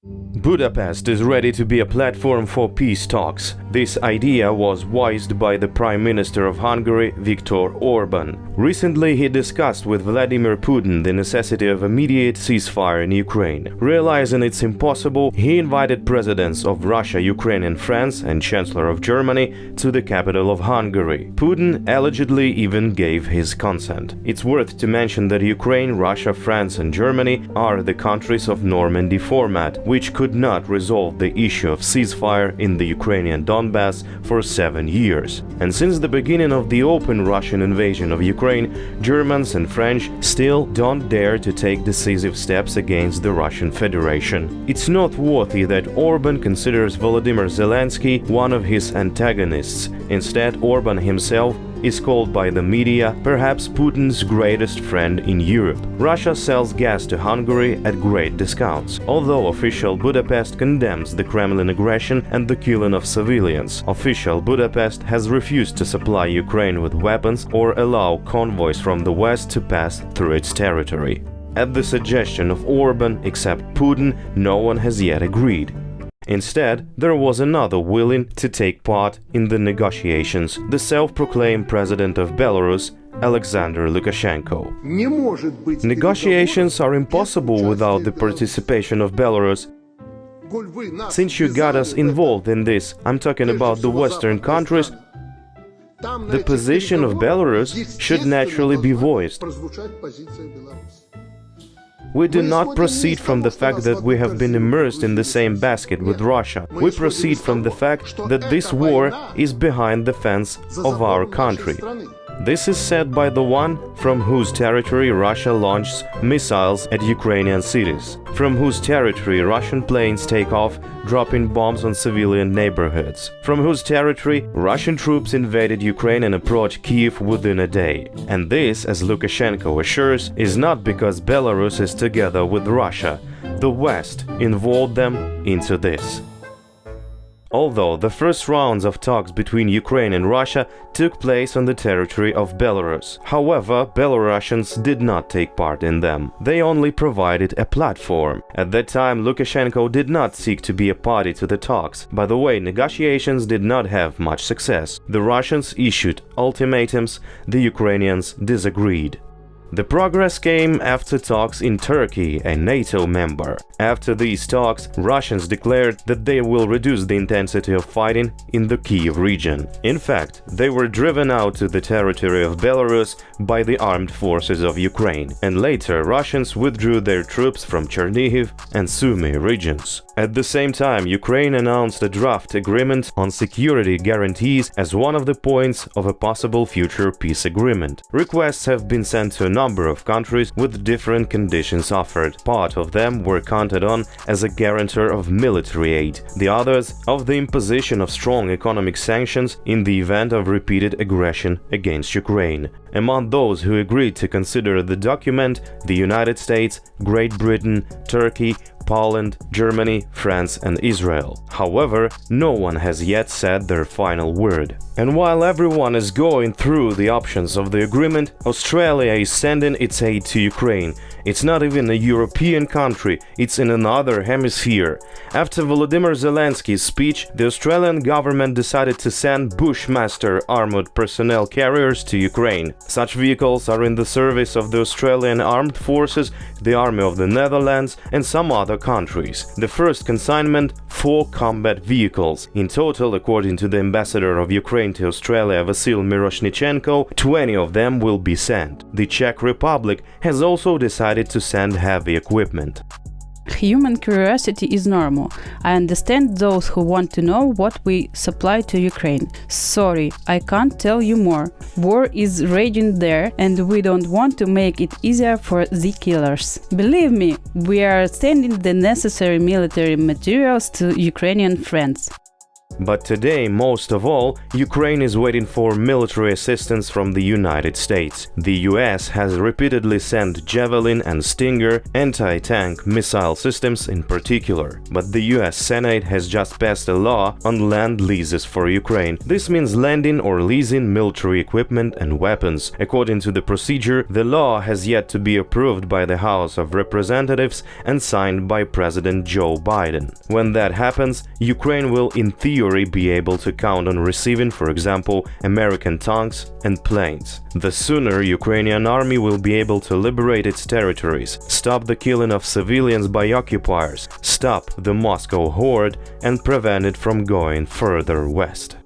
Budapest is ready to be a platform for peace talks. This idea was voiced by the Prime Minister of Hungary, Viktor Orban. Recently, he discussed with Vladimir Putin the necessity of immediate ceasefire in Ukraine. Realizing it's impossible, he invited presidents of Russia, Ukraine and France and Chancellor of Germany to the capital of Hungary. Putin allegedly even gave his consent. It's worth to mention that Ukraine, Russia, France and Germany are the countries of Normandy format, which could not resolve the issue of ceasefire in the Ukrainian Donbass for 7 years. And since the beginning of the open Russian invasion of Ukraine, Germans and French still don't dare to take decisive steps against the Russian Federation. It's noteworthy that Orban considers Volodymyr Zelensky one of his antagonists. Instead, Orban himself is called by the media perhaps Putin's greatest friend in Europe. Russia sells gas to Hungary at great discounts. Although official Budapest condemns the Kremlin aggression and the killing of civilians, official Budapest has refused to supply Ukraine with weapons or allow convoys from the west to pass through its territory. At the suggestion of Orban, except Putin, no one has yet agreed. Instead, there was another willing to take part in the negotiations, the self-proclaimed president of Belarus, Alexander Lukashenko. Negotiations are impossible without the participation of Belarus. Since you got us involved in this, I'm talking about the Western countries, the position of Belarus should naturally be voiced. We do not proceed from the fact that we have been immersed in the same basket with Russia. We proceed from the fact that this war is behind the fence of our country. This is said by the one from whose territory Russia launches missiles at Ukrainian cities, from whose territory Russian planes take off, dropping bombs on civilian neighborhoods, from whose territory Russian troops invaded Ukraine and approached Kiev within a day. And this, as Lukashenko assures, is not because Belarus is together with Russia. The West involved them into this. Although the first rounds of talks between Ukraine and Russia took place on the territory of Belarus. However, Belarusians did not take part in them. They only provided a platform. At that time, Lukashenko did not seek to be a party to the talks. By the way, negotiations did not have much success. The Russians issued ultimatums, the Ukrainians disagreed. The progress came after talks in Turkey, a NATO member. After these talks, Russians declared that they will reduce the intensity of fighting in the Kiev region. In fact, they were driven out to the territory of Belarus by the armed forces of Ukraine, and later Russians withdrew their troops from Chernihiv and Sumy regions. At the same time, Ukraine announced a draft agreement on security guarantees as one of the points of a possible future peace agreement. Requests have been sent to a number of countries with different conditions offered. Part of them were counted on as a guarantor of military aid, the others of the imposition of strong economic sanctions in the event of repeated aggression against Ukraine. Among those who agreed to consider the document, the United States, Great Britain, Turkey, Poland, Germany, France and Israel. However, no one has yet said their final word. And while everyone is going through the options of the agreement, Australia is sending its aid to Ukraine. It's not even a European country, it's in another hemisphere. After Volodymyr Zelensky's speech, the Australian government decided to send Bushmaster armored personnel carriers to Ukraine. Such vehicles are in the service of the Australian Armed Forces, the Army of the Netherlands and some other countries. The first consignment, 4 combat vehicles. In total, according to the ambassador of Ukraine to Australia, Vasyl Miroshnichenko, 20 of them will be sent. The Czech Republic has also decided to send heavy equipment. Human curiosity is normal. I understand those who want to know what we supply to Ukraine. Sorry, I can't tell you more. War is raging there and we don't want to make it easier for the killers. Believe me, we are sending the necessary military materials to Ukrainian friends. But today, most of all, Ukraine is waiting for military assistance from the United States. The US has repeatedly sent Javelin and Stinger anti-tank missile systems in particular. But the US Senate has just passed a law on land leases for Ukraine. This means lending or leasing military equipment and weapons. According to the procedure, the law has yet to be approved by the House of Representatives and signed by President Joe Biden. When that happens, Ukraine will in theory be able to count on receiving, for example, American tanks and planes. The sooner Ukrainian army will be able to liberate its territories, stop the killing of civilians by occupiers, stop the Moscow horde and prevent it from going further west.